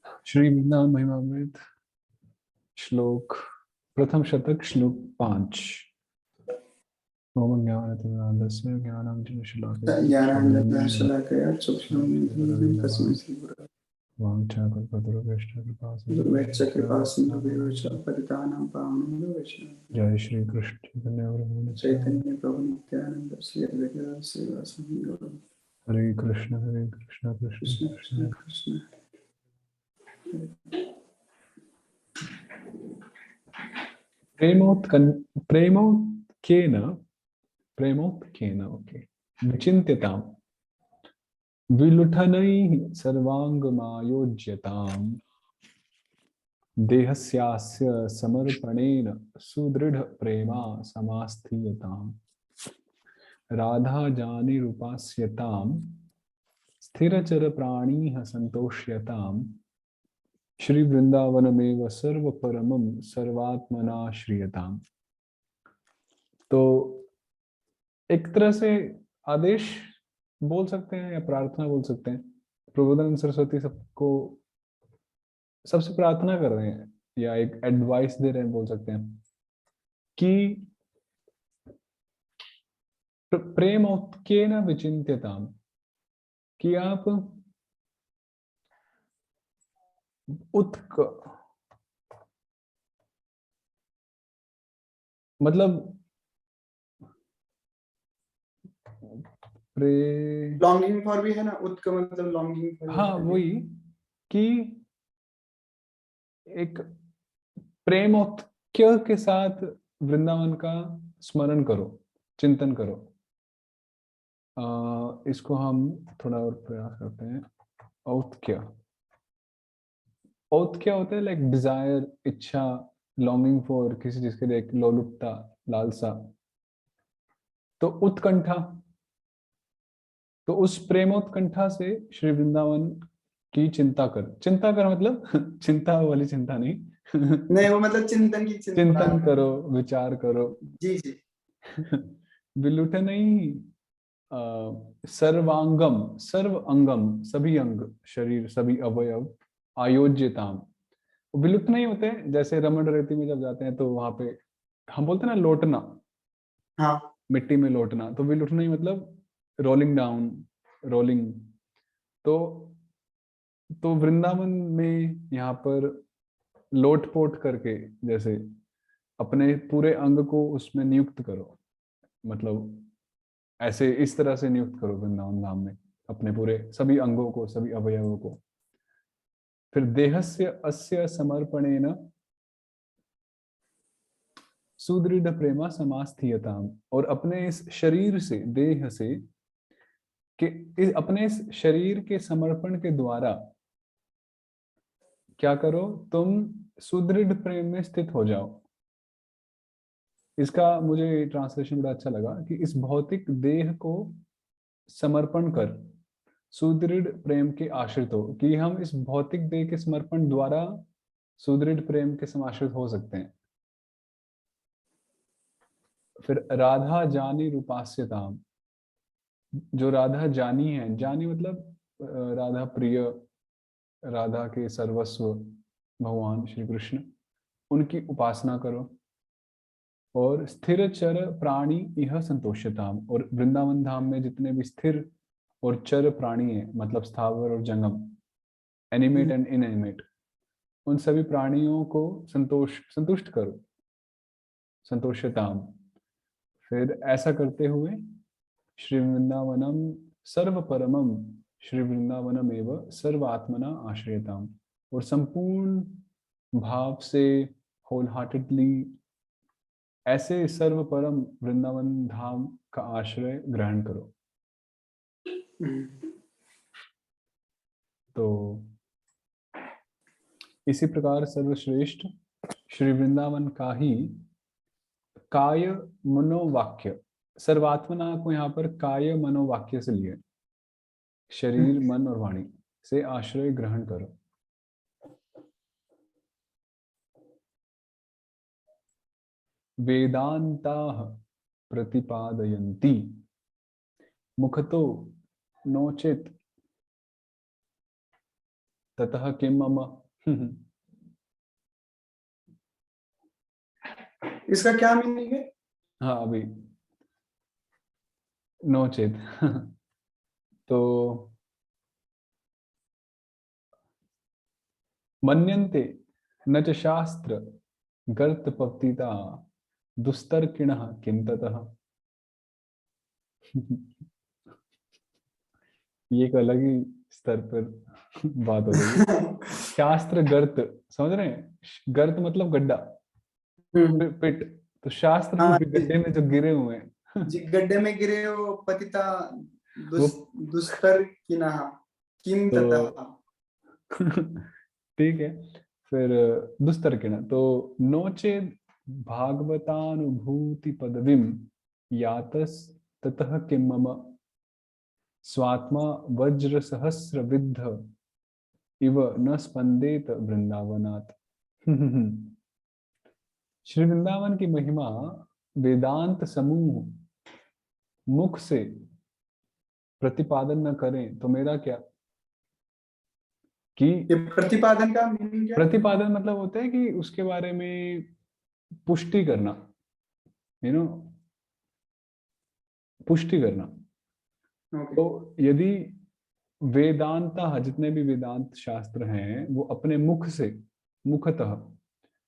श्री वृंदावन महिमामृत श्लोक प्रथम शतक श्लोक 5। ओम ज्ञानतिमिरान्धस्य ज्ञानाञ्जनशलाकया शलाकया चक्षुरुन्मीलितं तस्मै श्रीगुरवे दुर्गच्छकृपासिन्धुभ्यो च पतितानां पावनेभ्यो वैष्णवेभ्यो जय श्री कृष्ण चैतन्य प्रभु चैतन्य प्रभु नित्यानंद श्री अद्वैत श्रीवासदि गौर हरे कृष्ण कृष्ण कृष्ण कृष्ण। कृष्ण कृष्ण प्रेमोत्केन प्रेमोत्केन ओके विचिन्त्यताम् विलुठनैः सर्वाङ्गमायोज्यताम् देहस्यास्य समर्पणेन सुदृढ़ प्रेमा समास्थीयताम् राधा जानिरुपास्यताम् स्थिरचर प्राणीः संतोष्यताम् श्री वृंदावनमेव सर्व परमम सर्वात्मना श्रियताम। तो एक तरह से आदेश बोल सकते हैं या प्रार्थना बोल सकते हैं। प्रबोधानंद सरस्वती सबको सबसे प्रार्थना कर रहे हैं या एक एडवाइस दे रहे हैं बोल सकते हैं कि प्रेम उत्केन विचिन्त्यताम, कि आप उत्क मतलब लॉन्गिंग फॉर भी है ना, उत्क मतलब लॉन्गिंग फॉर। हाँ वही कि एक प्रेमोत्क्य के साथ वृंदावन का स्मरण करो, चिंतन करो। इसको हम थोड़ा और प्रयास करते हैं। औत्क्य, औत्क्य होता है लाइक डिजायर, इच्छा, लॉन्गिंग फॉर, किसी चीज के लिए एक लोलुपता, लालसा। तो उत्कंठा, तो उस प्रेमोत्कंठा से श्री वृंदावन की चिंता कर मतलब चिंता वाली चिंता नहीं नहीं, वो मतलब चिंतन की चिंता। चिंतन करो, विचार करो। जी जी। विलुठ नहीं, सर्वांगम, सर्व अंगम, सभी अंग, शरीर, सभी अवयव, आयोज्यताम। विलुप्त नहीं होते, जैसे रमण रेती में जब जाते हैं तो वहां पे हम बोलते हैं ना लौटना, हाँ मिट्टी में लौटना। तो विलुप्त नहीं मतलब रोलिंग डाउन, रोलिंग। तो वृंदावन में यहाँ पर लोटपोट करके, जैसे अपने पूरे अंग को उसमें नियुक्त करो, मतलब ऐसे इस तरह से नियुक्त करो वृंदावन धाम में अपने पूरे सभी अंगों को, सभी अवयवों को। फिर देहस्य अस्य समर्पणेन सुदृढ़ प्रेमा समास्थीयताम, और अपने इस शरीर से, देह से कि अपने इस शरीर के समर्पण के द्वारा क्या करो, तुम सुदृढ़ प्रेम में स्थित हो जाओ। इसका मुझे ट्रांसलेशन बड़ा अच्छा लगा कि इस भौतिक देह को समर्पण कर सुदृढ़ प्रेम के आश्रित हो, कि हम इस भौतिक देह के समर्पण द्वारा सुदृढ़ प्रेम के समाश्रित हो सकते हैं। फिर राधा जानी रूपास्यताम, जो राधा जानी है, जानी मतलब राधा प्रिय, राधा के सर्वस्व भगवान श्री कृष्ण, उनकी उपासना करो। और स्थिर चर प्राणी यह संतोषताम, और वृंदावन धाम में जितने भी स्थिर और चर प्राणी है, मतलब स्थावर और जंगम, एनिमेट एंड इनएनिमेट, उन सभी प्राणियों को संतुष्ट करो, संतोषताम। फिर ऐसा करते हुए श्री वृंदावनम सर्व परमम, श्री वृंदावनम एवं सर्व आत्मना आश्रयताम, और संपूर्ण भाव से, होल हार्टेडली, ऐसे सर्व परम वृंदावन धाम का आश्रय ग्रहण करो। तो इसी प्रकार सर्वश्रेष्ठ श्री वृंदावन का ही काय मनोवाक्य, सर्वात्मना को यहाँ पर काय मनोवाक्य से लिए, शरीर, मन और वाणी से आश्रय ग्रहण करो। वेदांता प्रतिपादयन्ति मुखतो नोचित ततः किं मम। इसका क्या मीनिंग है? हाँ अभी नो चेत। तो मन्यन्ते न च शास्त्र गर्तपतिता दुस्तर्किणः किं ततः। ये एक अलग ही स्तर पर बात हो रही है। शास्त्र गर्त, समझ रहे हैं? गर्त मतलब गड्ढा, हम्म, पिट। तो शास्त्र हाँ रूपी गड्ढे में जो गिरे हुए हैं जी, गड्ढे में गिरे हो पतिता वो दुस्तर किन्हा किम ततः। तो ठीक है। फिर दुस्तर्किण तो नोचेद भागवतानुभूति पदवीम यातस ततः किम मम स्वात्मा वज्र सहस्र विद्ध इव न स्पंदेत वृंदावनात्। श्री वृंदावन की महिमा वेदांत समूह मुख से प्रतिपादन न करें तो मेरा क्या। कि ये प्रतिपादन का मीनिंग क्या है? प्रतिपादन मतलब होता है कि उसके बारे में पुष्टि करना, यू नो, पुष्टि करना। ओके। तो यदि वेदांता, जितने भी वेदांत शास्त्र हैं वो अपने मुख से, मुखतः,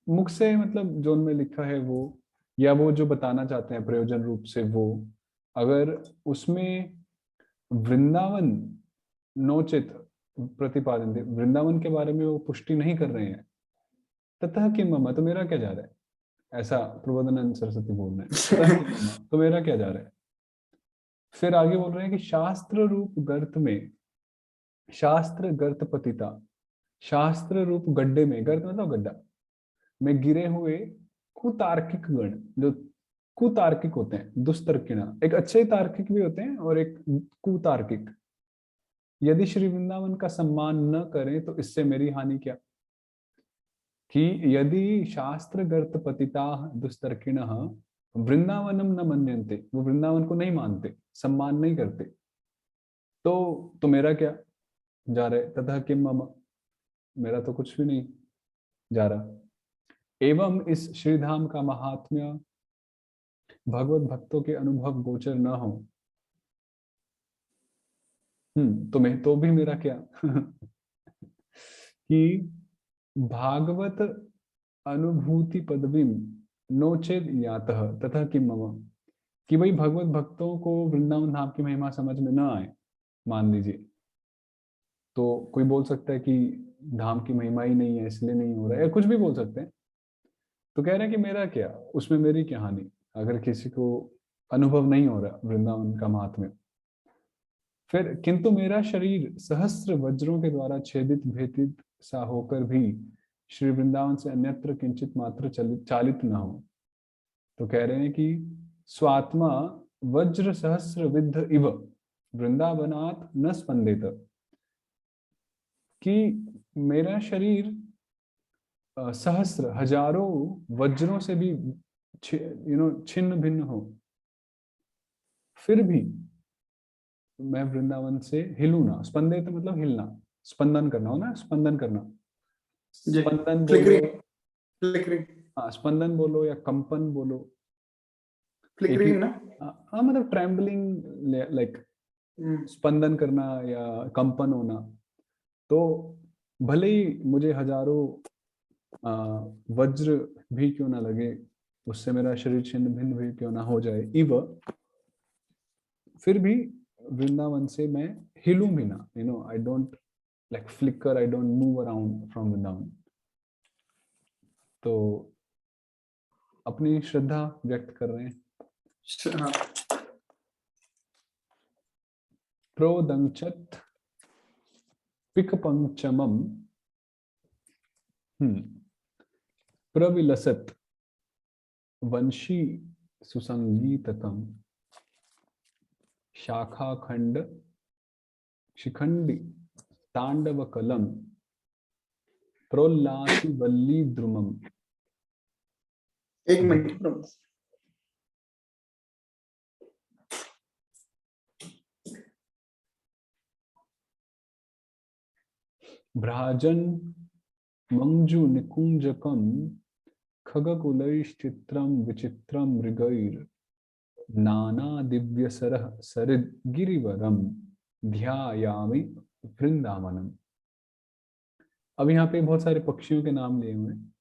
मुख से मतलब जो उनमें लिखा है वो, या वो जो बताना चाहते हैं प्रयोजन रूप से वो, अगर उसमें वृंदावन नोचित प्रतिपादन दे, वृंदावन के बारे में वो पुष्टि नहीं कर रहे हैं, ततः किम मम, तो मेरा क्या जा रहा है। ऐसा प्रबोधानंद सरस्वती बोल रहे हैं, ततः किम मम, तो मेरा क्या जा रहा है। फिर आगे बोल रहे हैं कि शास्त्र रूप गर्त में, शास्त्र गर्त पतिता, शास्त्र रूप गड्ढे में, गर्त मतलब गड्ढा में गिरे हुए कुतार्किक गण, जो कुतार्किक होते हैं, दुस्तर्किणा, एक अच्छे तार्किक भी होते हैं और एक कुतार्किक, यदि श्री वृंदावन का सम्मान न करें तो इससे मेरी हानि क्या। कि यदि शास्त्र गर्त पतिता दुस्तर्किण वृंदावनम न मन्यन्ते, वो वृंदावन को नहीं मानते, सम्मान नहीं करते, तो मेरा क्या जा रहा है। तथा किम मम, मेरा तो कुछ भी नहीं जा रहा। एवं इस श्रीधाम का महात्म्य भगवत भक्तों के अनुभव गोचर न हो, तुम्हें तो भी मेरा क्या। कि भागवत अनुभूति पदवी नोचेद यातः तथा किम मम, कि भाई भगवत भक्तों को वृंदावन धाम की महिमा समझ में ना आए, मान लीजिए, तो कोई बोल सकता है कि धाम की महिमा ही नहीं है इसलिए नहीं हो रहा है, या कुछ भी बोल सकते हैं। तो कह रहे हैं कि मेरा क्या, उसमें मेरी क्या हानि, अगर किसी को अनुभव नहीं हो रहा वृंदावन का महात्म्य। फिर किंतु मेरा शरीर सहस्त्र वज्रों के द्वारा छेदित भेदित सा होकर भी श्री वृंदावन से अन्यत्र किंचित मात्र चालित न हो। तो कह रहे हैं कि स्वात्मा वज्र सहस्र विद्ध इव वृंदावनात् न स्पंदित, कि मेरा शरीर सहस्र हजारों वज्रों से भी छिन्न भिन्न हो, फिर भी मैं वृंदावन से हिलू ना। स्पंदित मतलब हिलना, स्पंदन करना हो ना, स्पंदन करना, जी, स्पंदन बोलो। फ्लिकरिंग, फ्लिकरिंग, हाँ स्पंदन बोलो या कंपन बोलो, एक ही। फ्लिकरिंग ना। हाँ मतलब ट्रेम्बलिंग, लाइक हम्म, स्पंदन करना या कंपन होना। तो भले ही मुझे हजारों आ, वज्र भी क्यों ना लगे, उससे मेरा शरीर छिन्न भिन्न भी क्यों ना हो जाए, इव, फिर भी वृंदावन से मैं हिलूं भी ना, I don't like flicker, I don't move around from Vrindavan. तो अपनी श्रद्धा व्यक्त कर रहे हैं। हाँ। प्रोदंचत पिक पंचमम प्रविलसत वंशी सुसंगीतकम शाखाखंड शिखंडी तांडवकलम प्रोल्लासी वल्ली द्रुमम। एक मिनट प्रभु। भ्राजन मंजु निकुंजकम खगकुलैश्चित्रं विचित्रं मृगैर नाना दिव्य सरह सरिद गिरिवरम ध्यायामि वृंदावनम। अब यहाँ पे बहुत सारे पक्षियों के नाम लिए हुए हैं।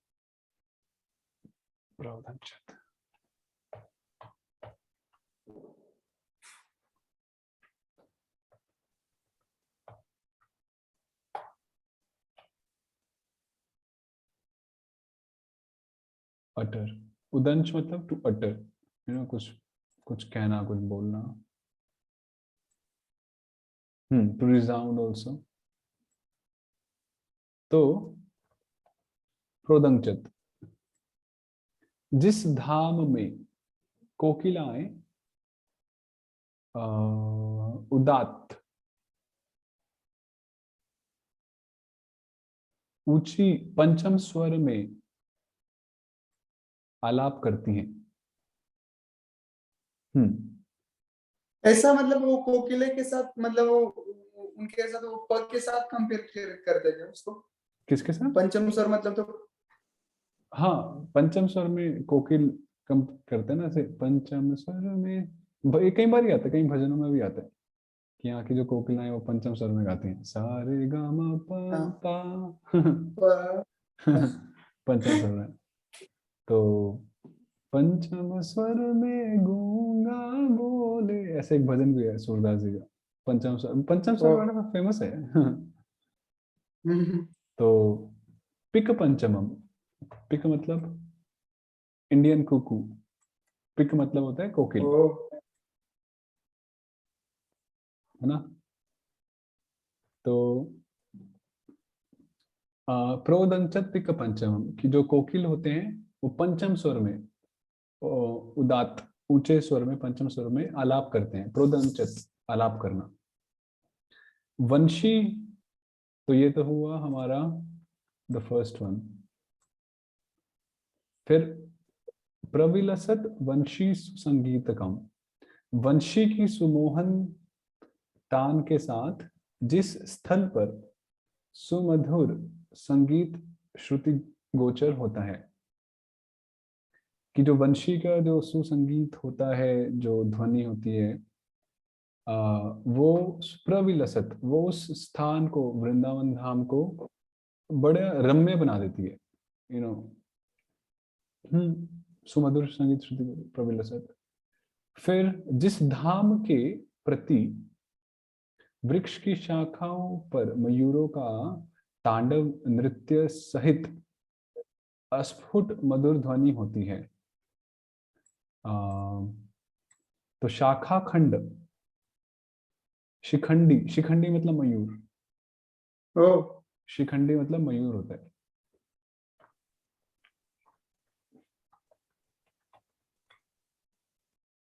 अटर, उदंश मतलब टू अटर, कुछ कुछ कहना, कुछ बोलना। To resound also. तो प्रोदंचत, जिस धाम में कोकिलाएं उदात्त ऊंची पंचम स्वर में आलाप करती हैं। ऐसा मतलब वो कोकिले के साथ, मतलब वो उनके साथ वो पग के साथ कंपेयर कर देंगे उसको। किसके साथ? पंचम स्वर मतलब तो हाँ, पंचम स्वर में कोकिल कम करते हैं ना, ऐसे पंचम स्वर में कई बार ही आता है, कई भजनों में भी आता है कि यहाँ की जो कोकिलाएं वो पंचम स्वर में गाती हैं, सारे गा मा पा हाँ, पा प- पंचम स्वर में। तो पंचम स्वर में गूंगा बोले, ऐसे एक भजन भी है सूरदास जी का। पंचम स्वर ओ, बड़ा फेमस है। हम्म, तो पिक पंचमम, पिक मतलब इंडियन कुकू, पिक मतलब होता है कोकिल, ओ, है ना। तो प्रोदंचत पिक पंचमम की जो कोकिल होते हैं वो पंचम स्वर में, उदात ऊंचे स्वर में, पंचम स्वर में आलाप करते हैं। प्रोदंचत, आलाप करना। वंशी, तो ये तो हुआ हमारा द फर्स्ट वन। फिर प्रविलसत वंशी सुसंगीतकम, वंशी की सुमोहन तान के साथ जिस स्थल पर सुमधुर संगीत श्रुति गोचर होता है, कि जो वंशी का जो सुसंगीत होता है, जो ध्वनि होती है, वो प्रविलसत, वो उस स्थान को, वृंदावन धाम को बड़े रम्य बना देती है, यू नो। सुमधुर संगीत श्रुति प्रविलसत। फिर जिस धाम के प्रति वृक्ष की शाखाओं पर मयूरों का तांडव नृत्य सहित अस्फुट मधुर ध्वनि होती है, आ, तो शाखा खंड, शिखंडी, शिखंडी मतलब मयूर, ओ, शिखंडी मतलब मयूर होता है।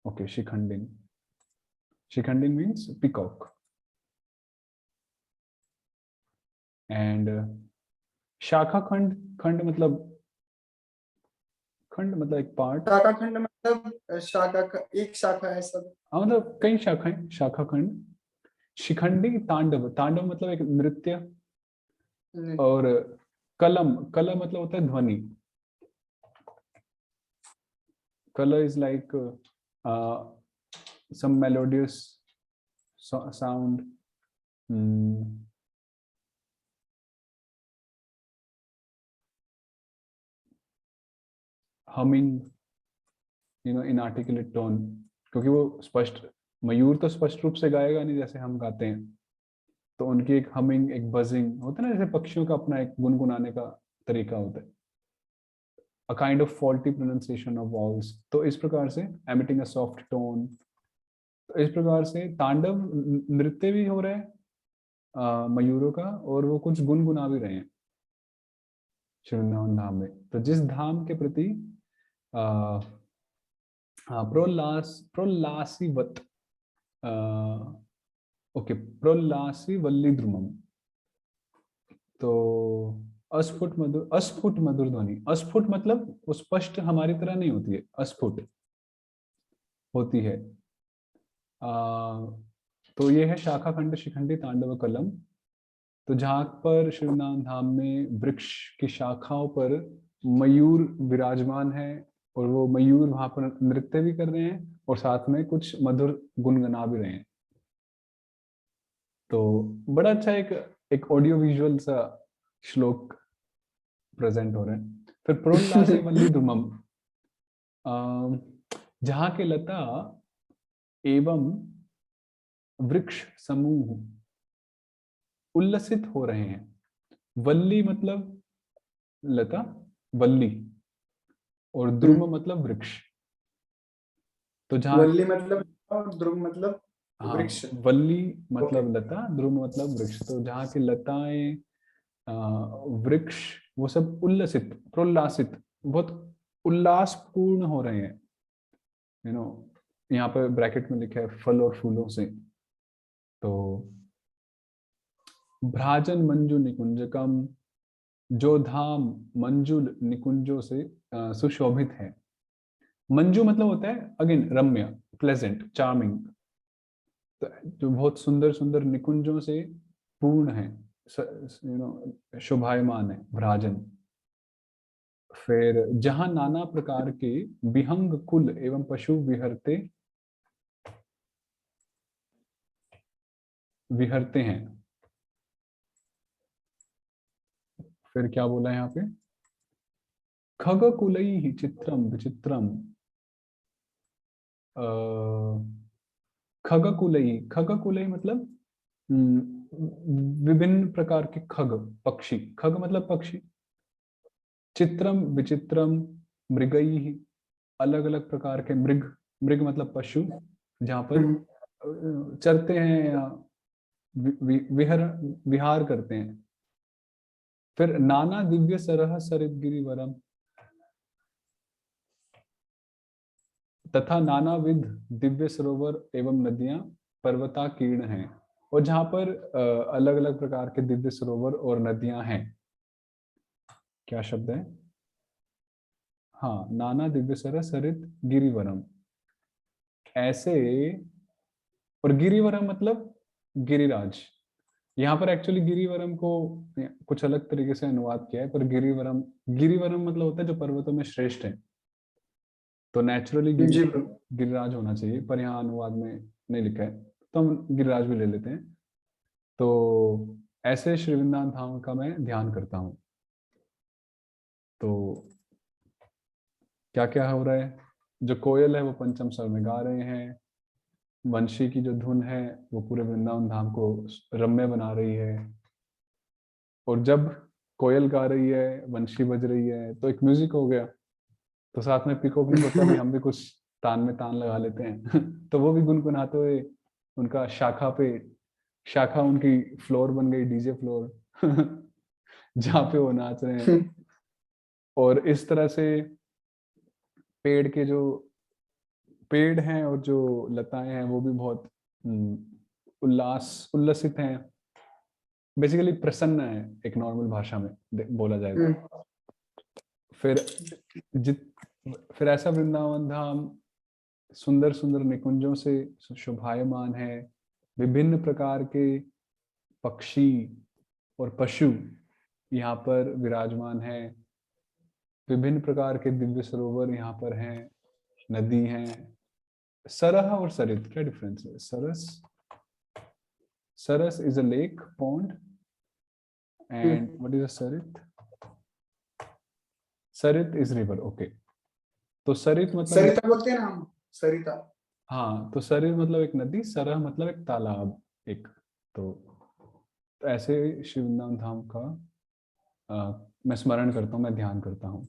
ओके, शिखंडिन, शिखंडिन मीन्स पिकॉक। एंड शाखा खंड, खंड मतलब, खंड मतलब एक पार्ट। शाखा खंड मतलब शाखा का एक शाखा है सब। हाँ, मतलब कई शाखाएं, शाखा खंड। शिखंडी तांडव, तांडव मतलब एक नृत्य। और कलम, कलम मतलब होता है ध्वनि। Colour is like some melodious sound. Humming, inarticulate tone, क्योंकि वो स्पष्ट, मयूर तो स्पष्ट रूप से गाएगा नहीं जैसे हम गाते हैं, तो उनकी एक हमिंग, एक बजिंग होता है ना, जैसे पक्षियों का अपना एक गुनगुनाने का तरीका होता है, a kind of faulty pronunciation of walls. तो इस प्रकार से एमिटिंग अ सॉफ्ट टोन, तो इस प्रकार से तांडव नृत्य भी हो रहा है मयूरों का, और वो कुछ गुनगुना भी रहे हैं श्री वृंदावन धाम में। तो जिस धाम के प्रति प्रोल्लासीवत, ओके, प्रोल्लासी वल्ली द्रुमम, तो अस्फुट मधुर, अस्फुट मधुर ध्वनि। अस्फुट मतलब वो स्पष्ट हमारी तरह नहीं होती है, अस्फुट होती है। तो ये है शाखा खंड, शिखंडी, तांडव, कलम। तो जहाँ पर श्री वृंदावन धाम में वृक्ष की शाखाओं पर मयूर विराजमान है और वो मयूर वहां पर नृत्य भी कर रहे हैं और साथ में कुछ मधुर गुनगुना भी रहे हैं। तो बड़ा अच्छा एक ऑडियो विजुअल सा श्लोक प्रेजेंट हो रहे हैं। फिर प्रोल्लासे वल्ली द्रुमम, जहाँ के लता एवं वृक्ष समूह उल्लसित हो रहे हैं। वल्ली मतलब लता, वल्ली, और द्रुम मतलब वृक्ष। तो जहाँ, वल्ली मतलब और ध्रुव मतलब हाँ, वृक्ष। वल्ली ओके। मतलब लता, द्रुम मतलब वृक्ष। तो जहाँ की लताएं, वृक्ष, वो सब उल्लसित, प्रोल्लासित, बहुत उल्लासपूर्ण हो रहे हैं। यहाँ पर ब्रैकेट में लिखा है फल और फूलों से। तो भ्राजन मंजू निकुंजकम, जो धाम मंजुल निकुंजों से सुशोभित है। मंजू मतलब होता है अगेन रम्य, प्लेजेंट, चार्मिंग। तो जो बहुत सुंदर सुंदर निकुंजों से पूर्ण है, शोभायमान है, भ्राजन। फिर जहां नाना प्रकार के विहंग कुल एवं पशु विहरते विहरते हैं। फिर क्या बोला है यहाँ पे, खग कुलई चित्रम विचित्रम, खगकुलई, खगकुलई मतलब विभिन्न प्रकार के खग, पक्षी। खग मतलब पक्षी। चित्रम विचित्रम, मृगई, अलग अलग प्रकार के मृग, मृग मतलब पशु, जहाँ पर चरते हैं या विहार करते हैं। फिर नाना दिव्य सरह सरित गिरिवरम, तथा नानाविध दिव्य सरोवर एवं नदियां पर्वताकीर्ण हैं। और जहाँ पर अलग अलग प्रकार के दिव्य सरोवर और नदियां हैं। क्या शब्द है, हाँ, नाना दिव्य सर सरित गिरिवरम, ऐसे। और गिरिवरम मतलब गिरिराज। यहाँ पर एक्चुअली गिरिवरम को कुछ अलग तरीके से अनुवाद किया है, पर गिरिवरम, गिरिवरम मतलब होता है जो पर्वतों में श्रेष्ठ है। तो नेचुरली जी। गिरिराज होना चाहिए, पर यहाँ अनुवाद में नहीं लिखा है, तो हम गिरिराज भी ले लेते हैं। तो ऐसे श्री वृंदावन धाम का मैं ध्यान करता हूँ। तो क्या क्या हो रहा है, जो कोयल है वो पंचम स्वर में गा रहे हैं, वंशी की जो धुन है वो पूरे वृंदावन धाम को रम्य बना रही है। और जब कोयल गा रही है, वंशी बज रही है, तो एक म्यूजिक हो गया। तो साथ में पिको भी सोचा भी हम भी कुछ तान में तान लगा लेते हैं तो वो भी गुनगुनाते हुए, उनका शाखा उनकी फ्लोर बन गई, डीजे फ्लोर जहाँ पे वो नाच रहे हैं। और इस तरह से पेड़ के जो पेड़ हैं और जो लताएं हैं वो भी बहुत उल्लसित हैं, बेसिकली प्रसन्न है, एक नॉर्मल भाषा में बोला जाए तो। फिर जित फिर ऐसा वृंदावन धाम सुंदर सुंदर निकुंजों से शोभायमान है। विभिन्न प्रकार के पक्षी और पशु यहाँ पर विराजमान है। विभिन्न प्रकार के दिव्य सरोवर यहाँ पर हैं, नदी हैं। सरह और सरित क्या डिफरेंस है, सरस, सरस is a lake pond, and what is a सरित, सरित इज रिवर, ओके। तो सरित मतलब, सरिता बोलते हैं ना हम, सरिता। हाँ, तो सरित मतलब एक नदी, सरह मतलब एक तालाब, एक। तो ऐसे शिव वृंदावन धाम का मैं स्मरण करता हूँ, मैं ध्यान करता हूँ।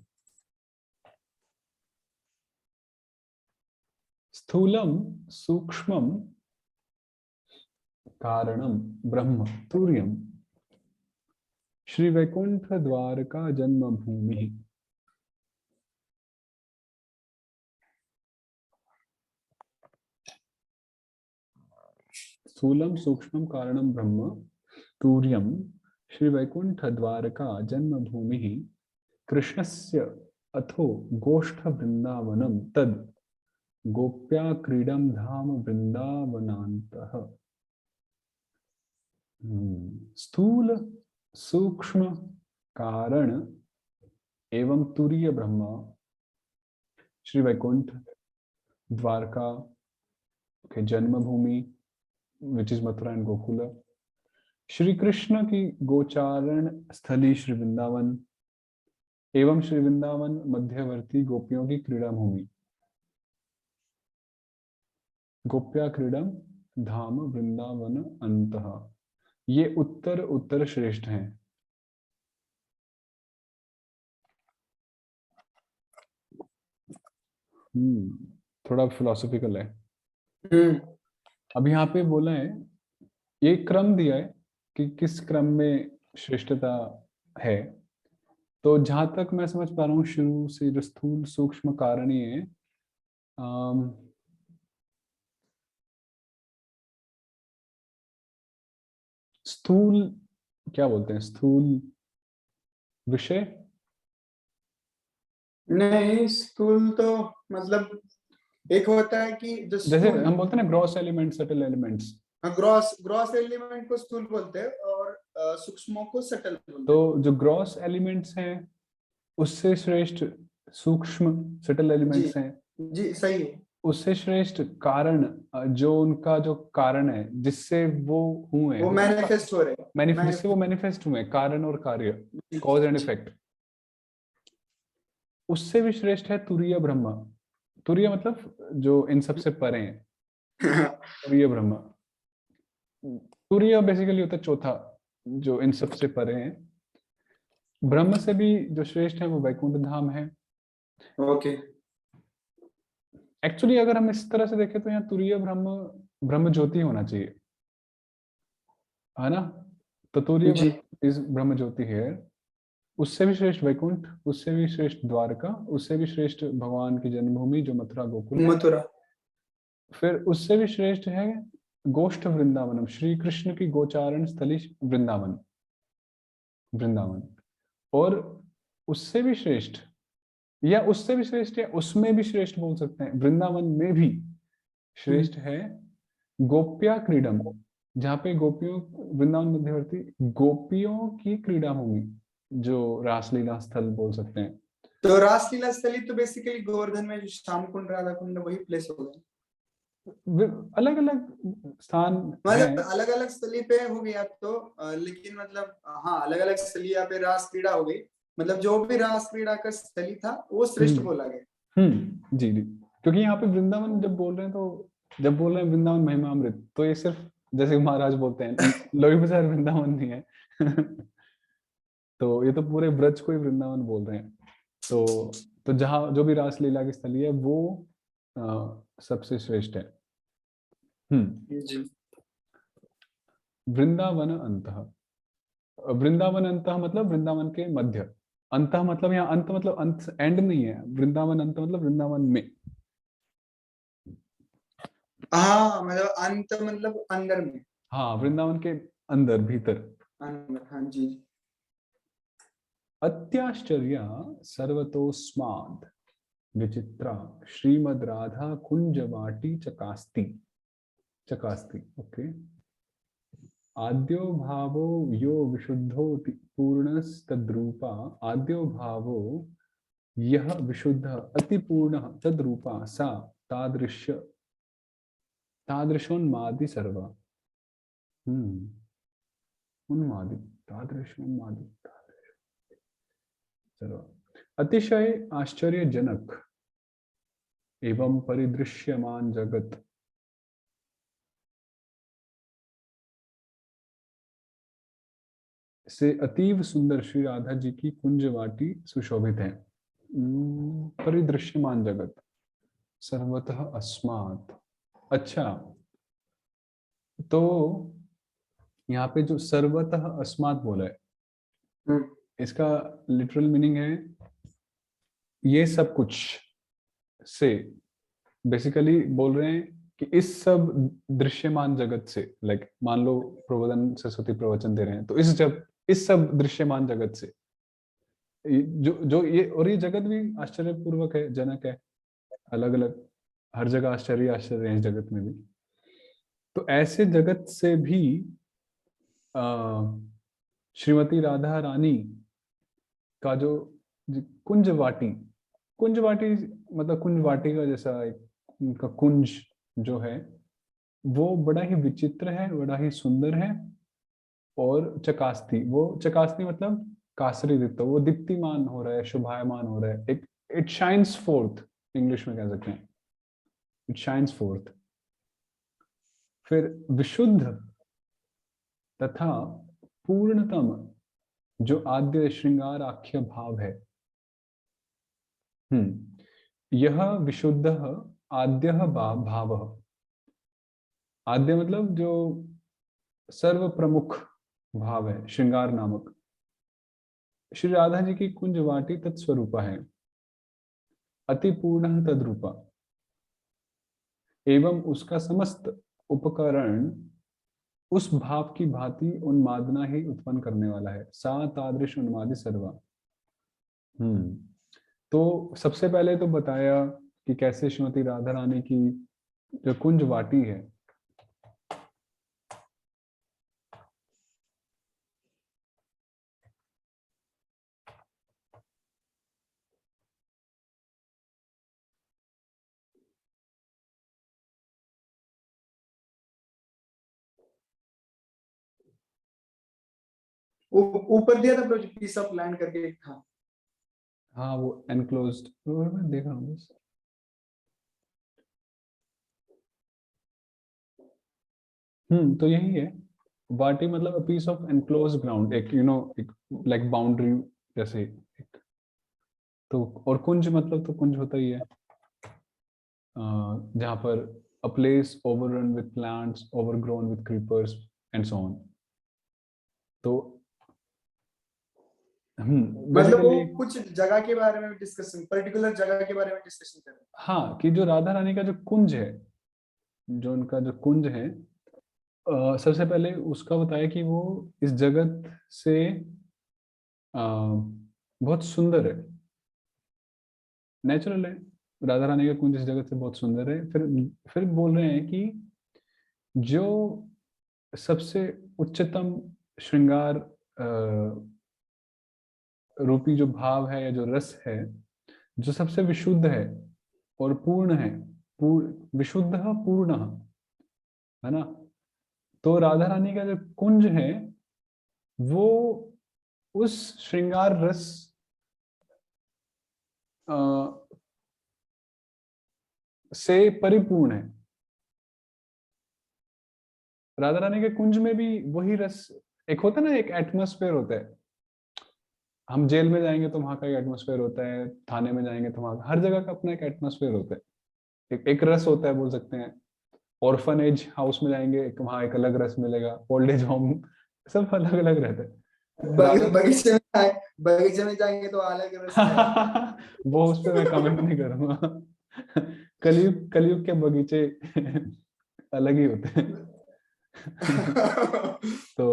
स्थूलम सूक्ष्मम कारणम ब्रह्म तुर्यम, श्री वैकुंठ द्वारका जन्म भूमि। स्थूलम सूक्ष्मम कारणम ब्रह्म तुर्यम, श्री वैकुंठ द्वारका जन्म भूमि, कृष्णस्य अथो गोष्ठ वृंदावनम तद गोप्या क्रीडम धाम वृंदावनान्तः। स्थूल सूक्ष्म कारण एवं तुरीय ब्रह्म श्री वैकुंठ द्वारका के जन्मभूमि which is Mathura and Gokul, Shri Krishna की गोचारण स्थली श्री वृंदावन एवं श्री वृंदावन मध्यवर्ती गोपियों की क्रीड़ा भूमि, गोप्या क्रीडम धाम वृंदावन अंतः, ये उत्तर उत्तर श्रेष्ठ हैं। थोड़ा फिलोसॉफिकल है। अब यहाँ पे बोला है, ये क्रम दिया है कि किस क्रम में श्रेष्ठता है। तो जहां तक मैं समझ पा रहा हूँ, शुरू से जो स्थूल सूक्ष्म कारण ही है, स्थूल क्या बोलते हैं, स्थूल विषय नहीं, स्थूल तो मतलब एक होता है कि जो जैसे हम बोलते हैं ना, gross element subtle elements, gross gross element को स्थूल बोलते हैं और सूक्ष्मों को सटल बोलते हैं। तो जो ग्रॉस एलिमेंट्स हैं उससे श्रेष्ठ सूक्ष्म सटल एलिमेंट्स हैं, जी सही है। उससे श्रेष्ठ कारण, जो उनका जो कारण है जिससे वो हुए, वो मैनिफेस्ट हो रहे हैं, जिससे वो मैनिफेस्ट हुए, कारण और कार्य, कॉज एंड इफेक्ट, उससे भी श्रेष्ठ है तुरीय ब्रह्म। तुरीय मतलब जो इन सबसे परे हैं, तुरीय ब्रह्म। तुरीय बेसिकली होता है चौथा, जो इन सबसे परे हैं। ब्रह्म से भी जो श्रेष्ठ है वो वैकुंठ धाम है। ओके। एक्चुअली अगर हम इस तरह से देखें तो यहाँ तुरीय ब्रह्म ब्रह्म ज्योति होना चाहिए, है ना। तो तुरीय जी इस ब्रह्म ज्योति है। उससे भी श्रेष्ठ वैकुंठ, उससे भी श्रेष्ठ द्वारका, उससे भी श्रेष्ठ भगवान की जन्मभूमि जो मथुरा गोकुल है। मथुरा। फिर उससे भी श्रेष्ठ है गोष्ठ वृंदावनम, श्री कृष्ण की गोचारण स्थली वृंदावन, वृंदावन। और उससे भी श्रेष्ठ, या उससे भी श्रेष्ठ, या उसमें भी श्रेष्ठ बोल सकते हैं, वृंदावन में भी श्रेष्ठ है गोप्या क्रीडम, जहाँ पे गोपियों, वृंदावन मध्यवर्ती गोपियों की क्रीड़ा भूमि, जो रासलीला स्थल बोल सकते हैं। तो रासलीला स्थली तो बेसिकली गोवर्धन में जो श्याम कुंड राधा कुंड वही प्लेस हो गया। अलग अलग स्थान है, मतलब अलग अलग स्थली पे हो गया तो लेकिन मतलब हाँ, अलग अलग स्थली पे रास क्रीड़ा हो गई, मतलब जो भी रास क्रीड़ा का स्थली था वो श्रेष्ठ बोला गया। जी जी। क्योंकि यहाँ पे वृंदावन जब बोल रहे हैं, तो जब बोल रहे हैं वृंदावन महिमामृत, तो ये सिर्फ जैसे महाराज बोलते हैं लोई बाजार वृंदावन नहीं है तो ये तो पूरे ब्रज को ही वृंदावन बोल रहे हैं। तो जहाँ जो भी रासलीला की स्थली है वो सबसे श्रेष्ठ है। जी वृंदावन अंतः, वृंदावन अंतः मतलब वृंदावन के मध्य, अंतः मतलब यहाँ अंत मतलब अंत एंड नहीं है, वृंदावन अंत मतलब वृंदावन में। हाँ, मतलब अंत मतलब अंदर में। हाँ, वृंदावन के अंदर, भीतर। अंदर, हाँ जी। अत्याश्चर्य सर्वतोस्माद विचित्रा श्रीमद राधा कुंजवाटी चकास्ती, चकास्ती, ओके। आद्यो भावो यो विशुद्धो पूर्णस्तद्रूपा, आद्यो भावो यह विशुद्ध अतिपूर्ण तद्रूपा सा तादृश्य तादृशोन्मादि सर्व। उन्मादि, तादृशोन्मादि सर्व। अतिशय आश्चर्यजनक एवं परिदृश्यमान जगत से अतीव सुंदर श्री राधा जी की कुंजवाटी सुशोभित है। परिदृश्यमान जगत सर्वतः अस्मात्। अच्छा, तो यहाँ पे जो सर्वतः अस्मात् बोला है, इसका लिटरल मीनिंग है ये सब कुछ से, बेसिकली बोल रहे हैं कि इस सब दृश्यमान जगत से, लाइक मान लो प्रबोधन सरस्वती प्रवचन दे रहे हैं, तो इस सब दृश्यमान जगत से, जो जो ये, और ये जगत भी आश्चर्यपूर्वक है, जनक है, अलग अलग, हर जगह आश्चर्य आश्चर्य है इस जगत में भी। तो ऐसे जगत से भी श्रीमती राधा रानी का जो कुंज वाटी, कुंज वाटी मतलब कुंज वाटी का जैसा एक उनका कुंज जो है वो बड़ा ही विचित्र है, बड़ा ही सुंदर है। और चकास्ती, वो चकास्ती मतलब कासरी दीप्त, वो दीप्तिमान हो रहा है, शोभायमान हो रहा है, एक इट शाइन्स फोर्थ, इंग्लिश में कह सकते हैं, इट शाइन्स फोर्थ। फिर विशुद्ध तथा पूर्णतम जो आद्य श्रृंगार आख्य भाव है, यह विशुद्ध आद्य भाव, आद्य मतलब जो सर्व प्रमुख भाव है श्रृंगार नामक, श्री राधा जी की कुंज वाटी तत्स्वरूपा है, अति पूर्ण तद्रूपा, एवं उसका समस्त उपकरण उस भाव की भांति उन्मादना ही उत्पन्न करने वाला है, सा तादृश उन्मादी सर्वा। तो सबसे पहले तो बताया कि कैसे श्रीमती राधा रानी की जो कुंज वाटी है, ऊपर दिया था पीस ऑफ लैंड करके एक था। हाँ वो एनक्लोज्ड, मैं देख रहा हूँ बस। तो यही है, वाटी मतलब पीस ऑफ एनक्लोज ग्राउंड, एक एक लाइक बाउंड्री जैसे एक। तो और कुंज मतलब तो कुंज होता ही है, जहाँ पर a place overrun with plants overgrown with creepers and so on. तो मतलब वो बेसिकली कुछ जगह के बारे में डिस्कशन, पर्टिकुलर जगह के बारे में डिस्कशन कर रहे हैं। हाँ, कि जो राधा रानी का जो कुंज है, जो उनका जो कुंज है, सबसे पहले उसका बताया कि वो इस जगत से बहुत सुंदर है, नेचुरल है। राधा रानी का कुंज इस जगत से बहुत सुंदर है। फिर बोल रहे हैं कि जो सबसे उच्चतम श्रृंगार रूपी जो भाव है या जो रस है, जो सबसे विशुद्ध है और पूर्ण है, विशुद्ध पूर्ण, है ना। तो राधा रानी का जो कुंज है वो उस श्रृंगार रस अ, से परिपूर्ण है। राधा रानी के कुंज में भी वही रस, एक होता है ना, एक एटमॉस्फेयर होता है। हम जेल में जाएंगे तो वहां का एक एटमॉस्फेयर होता है, थाने में जाएंगे तो वहां, हर जगह का अपना एक एटमॉस्फेयर होता है, एक रस होता है, बोल सकते हैं। ऑर्फनेज हाउस में जाएंगे, एक वहां एक अलग रस मिलेगा, ओल्ड एज होम, सब अलग अलग रहता है। तो राधा बगीचे में जाएंगे तो अलग रस आएगा। वो उस पर मैं कमेंट नहीं करूंगा। कलयुग के बगीचे अलग ही होते हैं। तो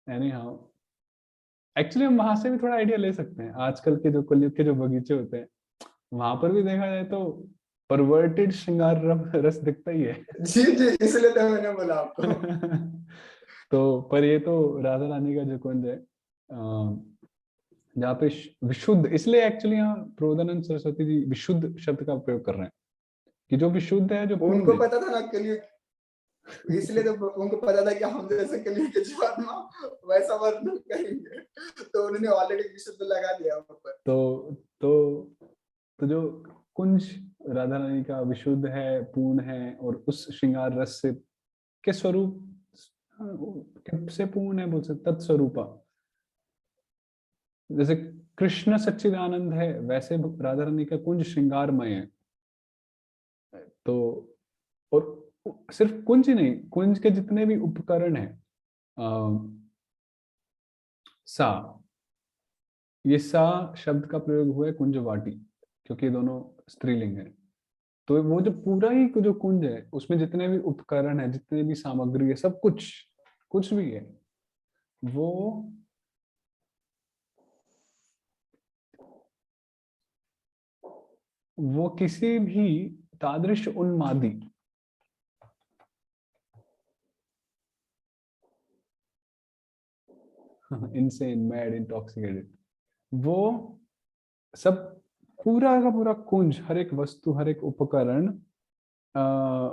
एनी हाउ, एक्चुअली हम वहां से भी थोड़ा आइडिया ले सकते हैं। आजकल के जो कलयुग के जो बगीचे होते हैं, वहां पर भी देखा जाए तो परवर्टेड श्रृंगार रस दिखता ही है। जी जी, इसलिए तो मैंने बोला आपको। तो पर ये तो राधा रानी का जो कुंज है, जहाँ पे विशुद्ध, इसलिए एक्चुअली यहाँ प्रोदानंद सरस्वती जी विशुद्ध शब्द का प्रयोग कर रहे हैं, कि जो विशुद्ध है, जो पूर्ण उनको है। पता था ना कलयुग, इसलिए तो उनको पता था कि हम जैसे कलयुग के जीवात्मा वैसा वर्णन करेंगे, तो उन्होंने ऑलरेडी विशुद्ध लगा दिया ऊपर। तो जो कुंज राधा रानी का विशुद्ध है, पूर्ण है, और उस श्रृंगार रस से के स्वरूप से पूर्ण है, बोल सकते तत्स्वरूपा। जैसे कृष्ण सच्चिदानंद है, वैसे राधा रानी का कुंज श्रृंगारमय है। तो और सिर्फ कुंज ही नहीं, कुंज के जितने भी उपकरण है, सा, ये सा शब्द का प्रयोग हुआ है कुंज वाटी, क्योंकि ये दोनों स्त्रीलिंग है। तो वो जो पूरा ही जो कुंज है, उसमें जितने भी उपकरण है, जितने भी सामग्री है, सब कुछ, कुछ भी है, वो किसी भी तादृश उन्मादी, इनसेन, मैड, इंटॉक्सिकेटेड, वो सब पूरा का पूरा कुंज, हर एक वस्तु, हर एक उपकरण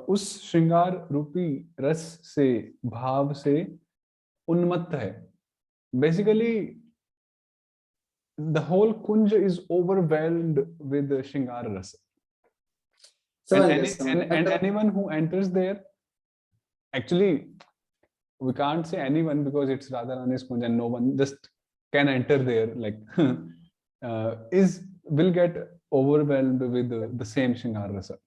उस श्रृंगार रूपी रस से, भाव से उन्मत्त है। Basically the whole kunj is overwhelmed with shringar rasa, and समझ गया समझ गया। and मतलब anyone who enters there, actually we can't say anyone because it's Radharani's kunj and no one just can enter there, like is will get overwhelmed with the same shringar rasa.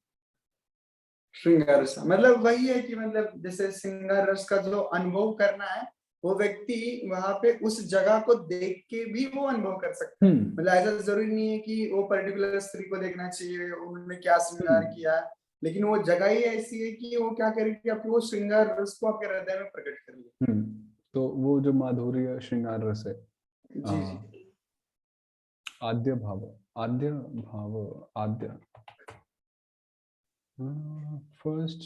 श्रृंगार रस मतलब वही है कि मतलब जैसे श्रृंगार रस का जो अनुभव करना है, वो व्यक्ति वहां पे उस जगह को देख के भी वो अनुभव कर सकता है। मतलब ऐसा जरूरी नहीं है कि वो पर्टिकुलर स्त्री को देखना चाहिए, उन्होंने क्या श्रृंगार किया, लेकिन वो जगह ही ऐसी है कि वो क्या करेगी, आपकी वो श्रृंगार रस को आपके हृदय में प्रकट करेगी। तो वो जो माधुर्य श्रृंगार रस है, जी जी। आद्य भाव, आद्य भाव, आद्य फर्स्ट,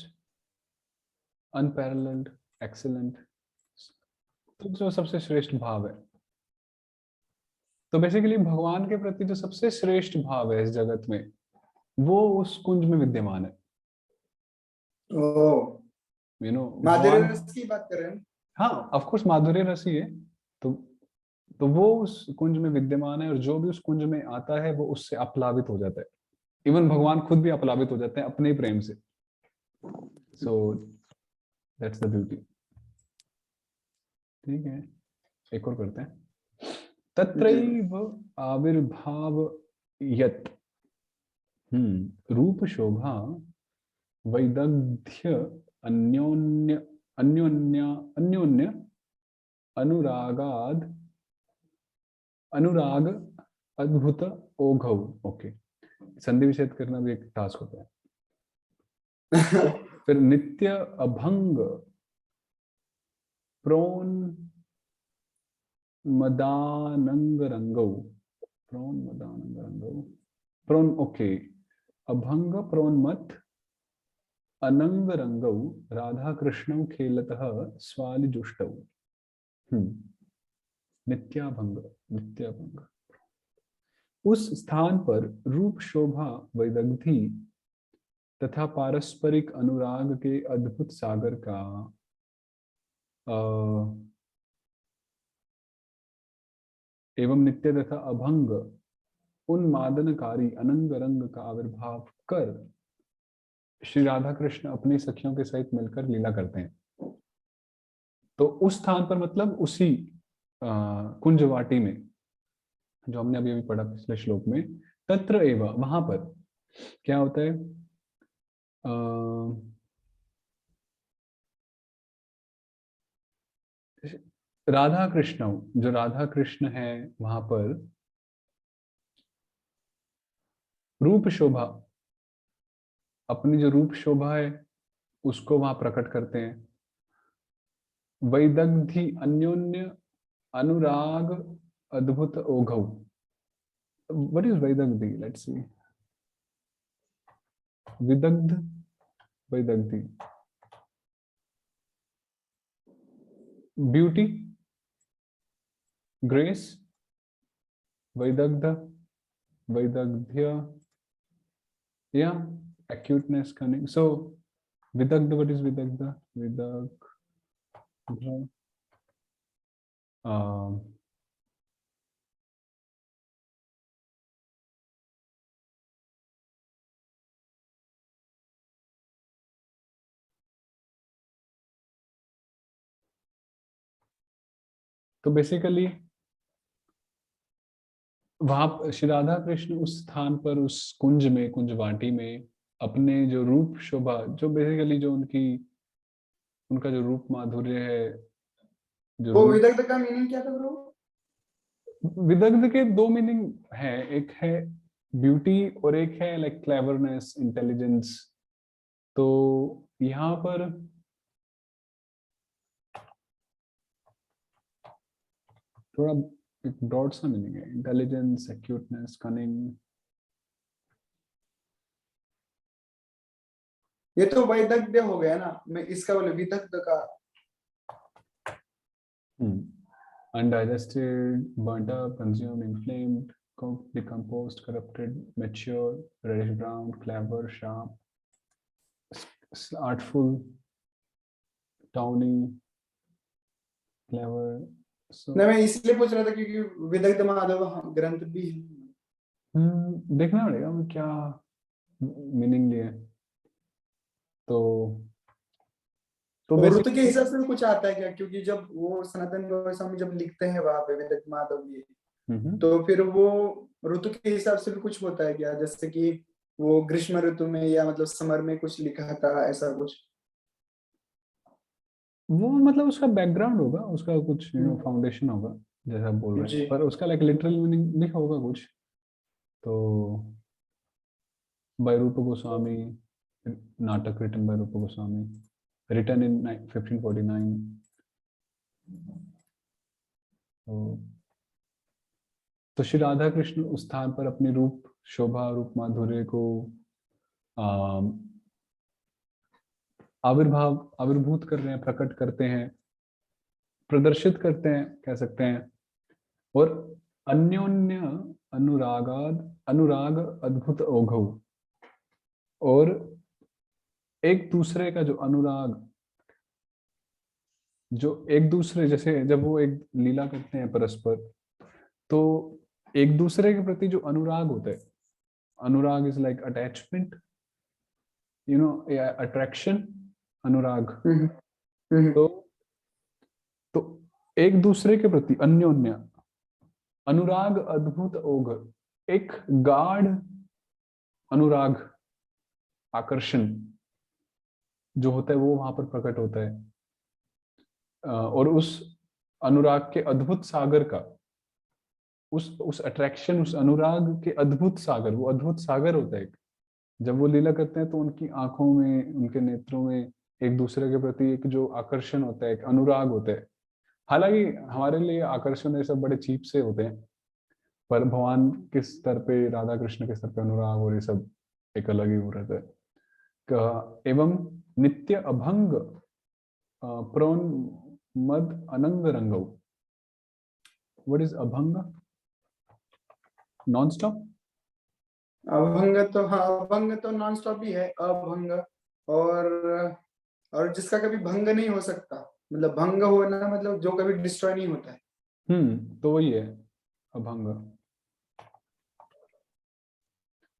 अनपैरेलल्ड, एक्सीलेंट, तो जो सबसे श्रेष्ठ भाव है। तो बेसिकली भगवान के प्रति जो सबसे श्रेष्ठ भाव है इस जगत में, वो उस कुंज में विद्यमान है। यू नो, माधुर्य भगवान, रस की बात कर रहे हैं। हाँ ऑफ कोर्स माधुर्य रस ही है। तो वो उस कुंज में विद्यमान है, और जो भी उस कुंज में आता है वो उससे अपलावित हो जाता है। इवन भगवान खुद भी अपलावित हो जाते हैं अपने ही प्रेम से। So that's the beauty. ठीक है, एक और करते हैं। तत्रैव आविर्भाव यत् रूप शोभा वैदग्ध्य अन्योन्य अन्योन्य अन्योन्य अनुरागाद अनुराग अद्भुत ओघौ। ओके, संधि विच्छेद करना भी एक टास्क होता है। फिर नित्य अभंग प्रोन मदानंग रंगौ, प्रोन मदानंग रंगौ, प्रोन, ओके, अभंग प्रोन्मत अनंग रंगौ राधा कृष्णौ खेलतः स्वालिजुष्टौ। नित्याभंग, नित्याभंग, उस स्थान पर रूप शोभा वैदग्धी तथा पारस्परिक अनुराग के अद्भुत सागर का एवं नित्य तथा अभंग उन्मादनकारी अनंग रंग का आविर्भाव कर श्री राधा कृष्ण अपनी सखियों के सहित मिलकर लीला करते हैं। तो उस स्थान पर मतलब उसी कुंजवाटी में, जो हमने अभी अभी पढ़ा पिछले श्लोक में, तत्र एव, वहां पर क्या होता है, राधा कृष्ण, जो राधा कृष्ण है वहां पर रूप शोभा, अपनी जो रूप शोभा है उसको वहां प्रकट करते हैं। वैदग्धि अन्योन्य अनुराग अद्भुत ओघौ। व्हाट इज वैदग्धि? Let's see. विदग्ध, वैदग्धि, ब्यूटी, ग्रेस, वैदग्ध, वैदग्ध्य, या acuteness, cunning. So vidagdha, what is vidagdha? Vidagdha, तो बेसिकली वहां श्री राधा कृष्ण उस स्थान पर, उस कुंज में, कुंजवाटी में अपने जो रूप शोभा, जो बेसिकली जो उनका जो रूप माधुर्य है, जो वो रूप, विदग्ध का मीनिंग क्या था ब्रो? विदग्ध के दो मीनिंग है, एक है ब्यूटी और एक है लाइक क्लेवरनेस, इंटेलिजेंस। तो यहाँ पर थोड़ा एक ब्रॉड सा मीनिंग है, इंटेलिजेंस, एक्यूटनेस, कनिंग। ये तो वैदग्ध्य हो गया ना, मैं इसका बोले विदग्ध का। undigested, burnt up, consumed, inflamed, cooked, decomposed, corrupted, mature, reddish brown, clever, sharp, artful, tawny, clever. So नहीं, मैं इसलिए पूछ रहा था क्योंकि विदग्ध माधव ग्रंथ भी है। देखना पड़ेगा मैं क्या मीनिंग लिए। तो और ऋतु के हिसाब से भी कुछ आता है क्या? क्योंकि जब वो सनातन गोस्वामी जब लिखते हैं वहां पे विदग्ध माधव ये, तो फिर वो ऋतु के हिसाब से भी कुछ होता है क्या? जैसे कि वो ग्रीष्म ऋतु में या मतलब समर में कुछ लिखा था, ऐसा कुछ? वो मतलब उसका बैकग्राउंड होगा, उसका कुछ फाउंडेशन होगा जैसा आप बोल रहे जी। हैं, पर उसका लाइक लिटरल मीनिंग भी होगा कुछ। तो बाय रूप गोस्वामी, नाटक रिटन बाय रूप गोस्वामी, रिटन इन 1549। तो श्री राधा कृष्ण उस स्थान पर अपनी रूप शोभा, रूप माधुर्य को आविर्भूत कर रहे हैं, प्रकट करते हैं, प्रदर्शित करते हैं कह सकते हैं। और अन्योन्य अनुराग अद्भुत ओघौ, और एक दूसरे का जो अनुराग, जो एक दूसरे जैसे जब वो एक लीला करते हैं परस्पर, तो एक दूसरे के प्रति जो अनुराग होता है, अनुराग इज लाइक अटैचमेंट, अट्रैक्शन, अनुराग। तो तो एक दूसरे के प्रति अन्योन्य अनुराग अद्भुत ओघ, एक गाढ़ अनुराग, आकर्षण जो होता है वो वहां पर प्रकट होता है। और उस अनुराग के अद्भुत सागर का, उस अट्रैक्शन, उस अनुराग के अद्भुत सागर, वो अद्भुत सागर होता है। जब वो लीला करते हैं तो उनकी आंखों में, उनके नेत्रों में एक दूसरे के प्रति एक जो आकर्षण होता है, एक अनुराग होता है। हालांकि हमारे लिए आकर्षण ये सब बड़े चीप से होते हैं, पर भगवान के स्तर पे, राधा कृष्ण के स्तर पे अनुराग और ये सब एक अलग ही वो रहता है। एवं नित्य अभंग प्रोन मद अनंग रंगौ। व्हाट इज अभंग? Non stop? अभंग तो, हाँ, अभंग तो नॉन स्टॉप भी है। अभंग और जिसका कभी भंग नहीं हो सकता, मतलब भंग होना मतलब जो कभी डिस्ट्रॉय नहीं होता है। तो वही है अभंग।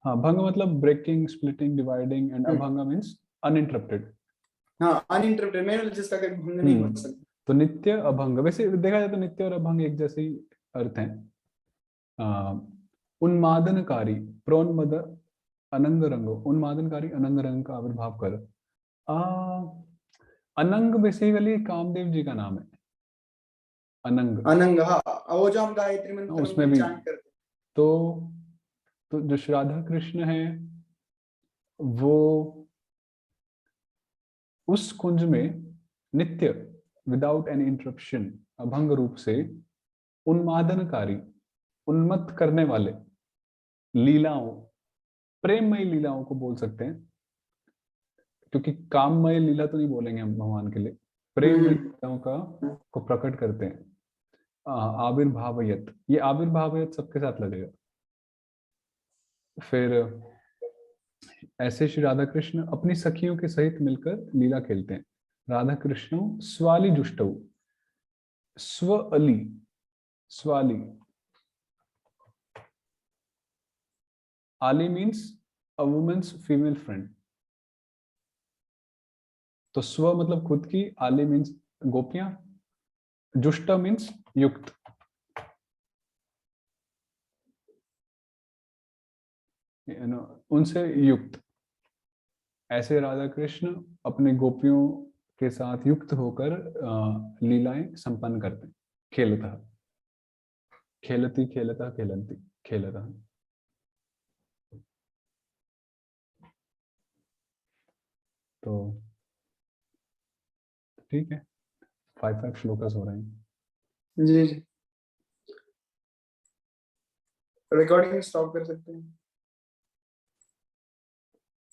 हाँ, भंग मतलब ब्रेकिंग, स्प्लिटिंग, डिवाइडिंग, एंड अभंग मीन्स अनइंटरप्टेड। हाँ, अनइंटरप्टेड में जिसका कभी भंग नहीं हो सकता। तो नित्य अभंग, वैसे देखा जाए तो नित्य और अभंग एक जैसे ही अर्थ है। उन्मादनकारी, प्रोन्मद अनंग रंगो, उन्मादनकारी अनंग रंग का आविर्भाव कर। अनंग बेसिकली कामदेव जी का नाम है, अनंग। अनंग, हाँ, वो जो हम गायत्री मंत्र उसमें में भी चांट करते तो जो श्री राधा कृष्ण है वो उस कुंज में नित्य, विदाउट एनी इंटरप्शन, अभंग रूप से उन्मादनकारी, उन्मत्त करने वाले लीलाओं, प्रेममयी लीलाओं को बोल सकते हैं, क्योंकि काममय लीला तो नहीं बोलेंगे हम भगवान के लिए, प्रेममय लीलाओं का को प्रकट करते हैं। आविर्भावयत, ये आविर्भावयत सबके साथ लगेगा। फिर ऐसे श्री राधा कृष्ण अपनी सखियों के सहित मिलकर लीला खेलते हैं। राधा कृष्ण स्वाली जुष्टौ, स्व अली, स्वाली, आली means a womens female friend. तो स्व मतलब खुद की, आली मीन्स गोपियां, जुष्ट मीन्स युक्त। उनसे युक्त, ऐसे राधा कृष्ण अपने गोपियों के साथ युक्त होकर लीलाएं संपन्न करते हैं। खेलता, खेलती, खेलता, खेलती, खेलता। तो ठीक है, 5 श्लोकस हो रहे हैं। हैं। जी, रिकॉर्डिंग स्टॉप कर सकते हैं।